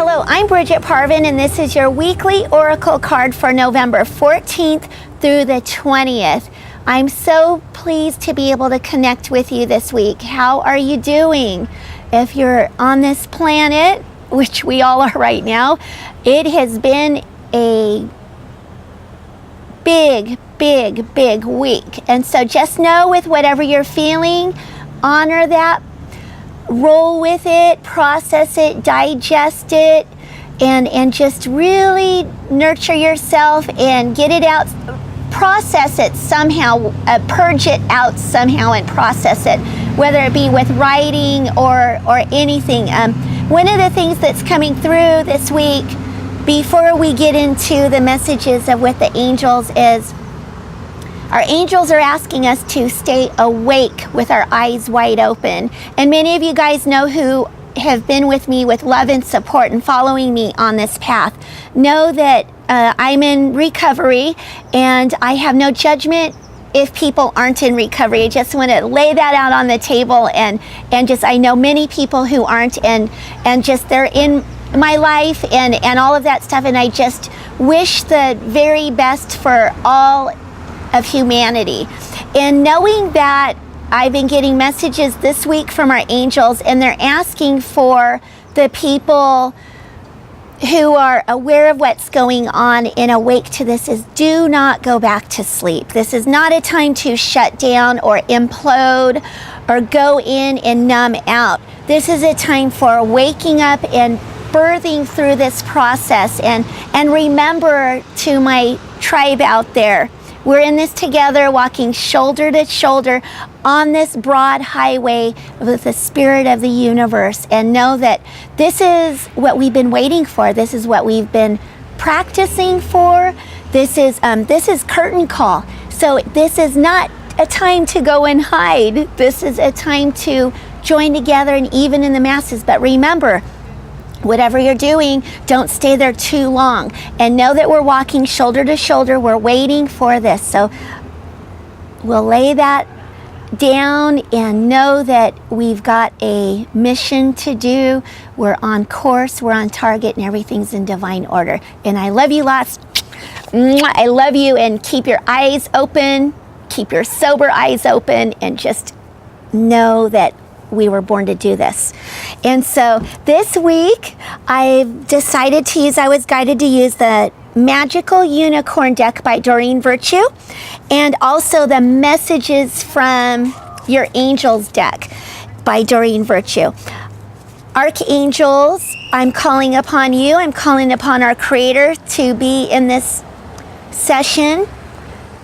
Hello, I'm Brigitte Parvin, and this is your weekly Oracle card for November 14th through the 20th. I'm so pleased to be able to connect with you this week. How are you doing? If you're on this planet, which we all are right now, it has been a big week. And so just know, with whatever you're feeling, honor that, roll with it, process it, digest it, and just really nurture yourself and get it out, process it somehow, purge it out somehow and process it, whether it be with writing or anything. One of the things that's coming through this week, before we get into the messages of with the angels, is our angels are asking us to stay awake with our eyes wide open. And many of you guys know, who have been with me with love and support and following me on this path, know that I'm in recovery, and I have no judgment if people aren't in recovery. I just want to lay that out on the table, and just, I know many people who aren't, and just they're in my life and all of that stuff, and I just wish the very best for all of humanity. And knowing that, I've been getting messages this week from our angels, and they're asking for the people who are aware of what's going on and awake to this, is do not go back to sleep. This is not a time to shut down or implode or go in and numb out. This is a time for waking up and birthing through this process. And remember, to my tribe out there, we're in this together, walking shoulder to shoulder on this broad highway with the spirit of the universe. And know that this is what we've been waiting for. This is what we've been practicing for. This is curtain call. So this is not a time to go and hide. This is a time to join together, and even in the masses. But remember, whatever you're doing, don't stay there too long. And know that we're walking shoulder to shoulder. We're waiting for this. So we'll lay that down and know that we've got a mission to do. We're on course, we're on target, and everything's in divine order. And I love you lots. I love you, and keep your eyes open. Keep your sober eyes open, and just know that we were born to do this. And so this week, I've decided to use, I was guided to use the Magical Unicorn deck by Doreen Virtue, and also the Messages from Your Angels deck by Doreen Virtue. Archangels, I'm calling upon you. I'm calling upon our Creator to be in this session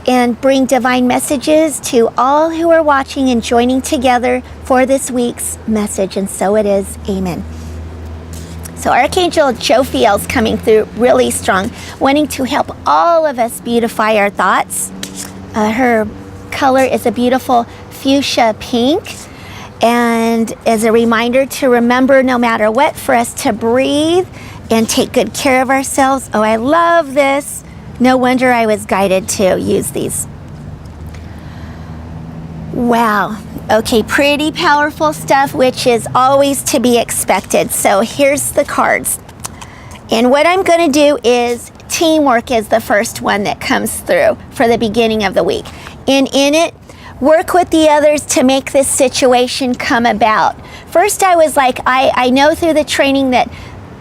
and bring divine messages to all who are watching and joining together for this week's message. And so it is. Amen. So Archangel Jophiel's coming through really strong, wanting to help all of us beautify our thoughts. Her color is a beautiful fuchsia pink. And as a reminder to remember, no matter what, for us to breathe and take good care of ourselves. Oh, I love this. No wonder I was guided to use these. Wow. Okay, pretty powerful stuff, which is always to be expected. So here's the cards. And what I'm going to do is, teamwork is the first one that comes through for the beginning of the week. And in it, work with the others to make this situation come about. First, I was like, I know through the training that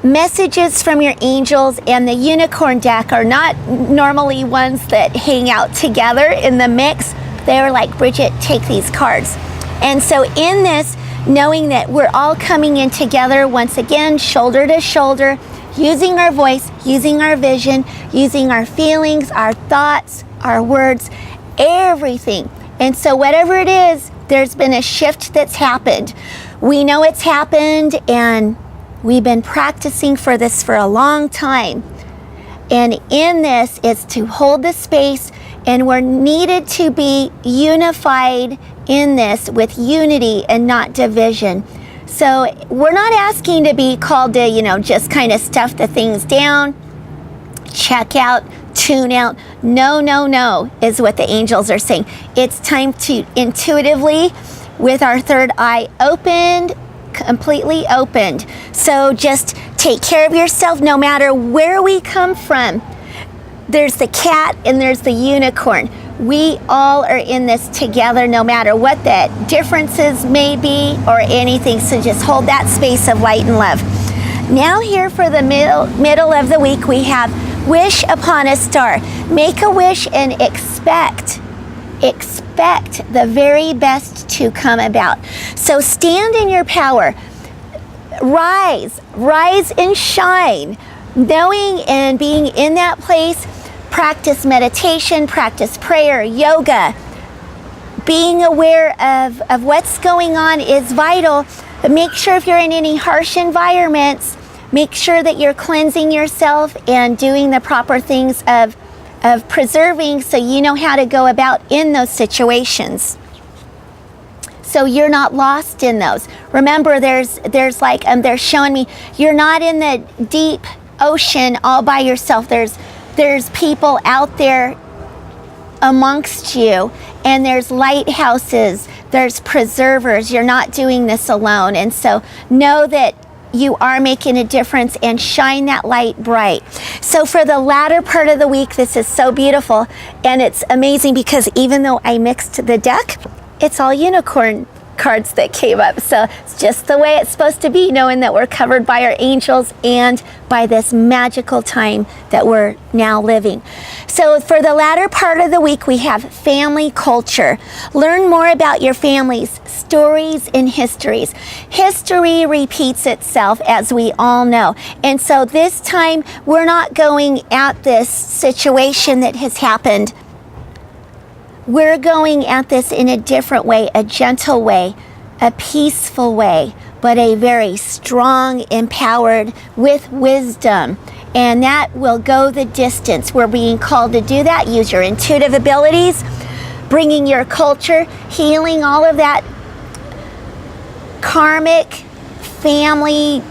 messages from your angels and the unicorn deck are not normally ones that hang out together in the mix. They were like, Brigitte, take these cards. And so in this, knowing that we're all coming in together once again, shoulder to shoulder, using our voice, using our vision, using our feelings, our thoughts, our words, everything. And so whatever it is, there's been a shift that's happened. We know it's happened, and we've been practicing for this for a long time. And in this, it's to hold the space, and we're needed to be unified in this with unity and not division. So we're not asking to be called to, just kind of stuff the things down, check out, tune out. No, is what the angels are saying. It's time to intuitively, with our third eye opened, completely opened. So just take care of yourself no matter where we come from. There's the cat and there's the unicorn. We all are in this together no matter what the differences may be or anything. So just hold that space of light and love. Now here for the middle of the week, we have wish upon a star. Make a wish and expect the very best to come about. So stand in your power. Rise and shine. Knowing and being in that place, practice meditation, practice prayer, yoga. Being aware of what's going on is vital. But make sure if you're in any harsh environments, make sure that you're cleansing yourself and doing the proper things of preserving so you know how to go about in those situations. So you're not lost in those. Remember, there's like, they're showing me, you're not in the deep ocean all by yourself. There's people out there amongst you, and there's lighthouses, there's preservers. You're not doing this alone. And so know that you are making a difference and shine that light bright. So for the latter part of the week, this is so beautiful, and it's amazing because even though I mixed the deck, it's all unicorn cards that came up. So it's just the way it's supposed to be, knowing that we're covered by our angels and by this magical time that we're now living. So for the latter part of the week, we have family culture. Learn more about your family's stories and histories. History repeats itself, as we all know. And so this time, we're not going at this situation that has happened. We're going at this in a different way, a gentle way, a peaceful way, but a very strong, empowered with wisdom. And that will go the distance. We're being called to do that. Use your intuitive abilities, bringing your culture, healing all of that karmic family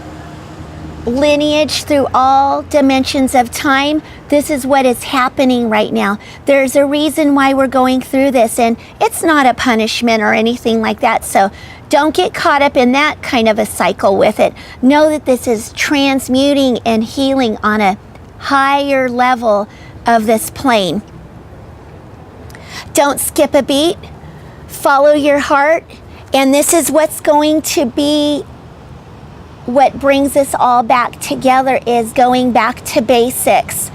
lineage through all dimensions of time. This is what is happening right now. There's a reason why we're going through this, and it's not a punishment or anything like that. So don't get caught up in that kind of a cycle with it. Know that this is transmuting and healing on a higher level of this plane. Don't skip a beat. Follow your heart. And this is what's going to be what brings us all back together, is going back to basics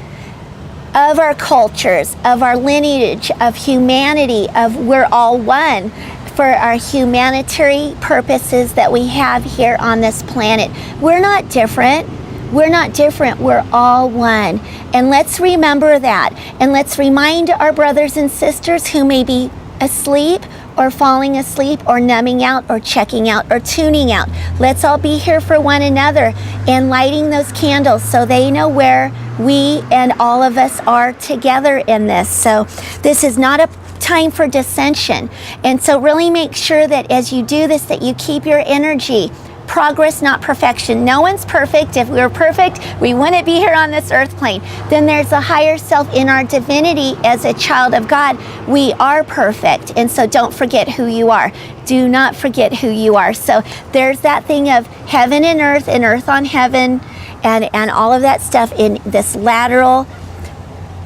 of our cultures, of our lineage, of humanity, of we're all one for our humanitarian purposes that we have here on this planet. We're not different. We're not different. We're all one. And let's remember that. And let's remind our brothers and sisters who may be asleep or falling asleep or numbing out or checking out or tuning out. Let's all be here for one another and lighting those candles so they know where we and all of us are together in this. So this is not a time for dissension. And so really make sure that as you do this, that you keep your energy. Progress, not perfection. No one's perfect. If we were perfect, we wouldn't be here on this earth plane. Then there's a higher self in our divinity as a child of God. We are perfect. And so don't forget who you are. Do not forget who you are. So there's that thing of heaven and earth on heaven, and all of that stuff in this lateral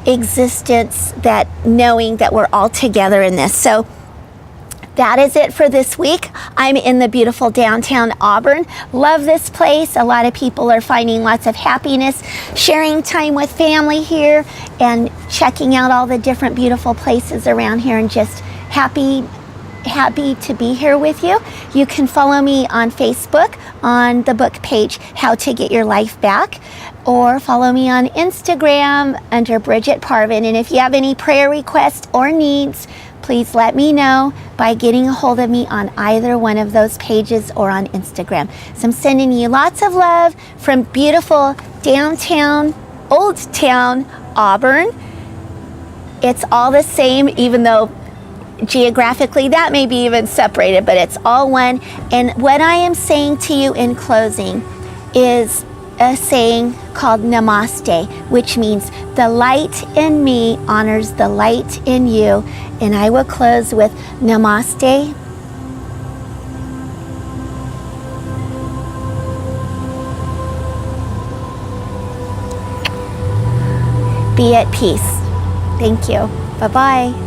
existence, that knowing that we're all together in this. So that is it for this week. I'm in the beautiful downtown Auburn. Love this place. A lot of people are finding lots of happiness, sharing time with family here, and checking out all the different beautiful places around here, and just happy to be here with you. You can follow me on Facebook on the book page, How to Get Your Life Back, or follow me on Instagram under Brigitte Parvin. And if you have any prayer requests or needs, please let me know by getting a hold of me on either one of those pages or on Instagram. So I'm sending you lots of love from beautiful downtown, Old Town, Auburn. It's all the same, even though geographically that may be even separated, but it's all one. And what I am saying to you in closing is a saying called Namaste, which means the light in me honors the light in you. And I will close with Namaste. Be at peace. Thank you. Bye-bye.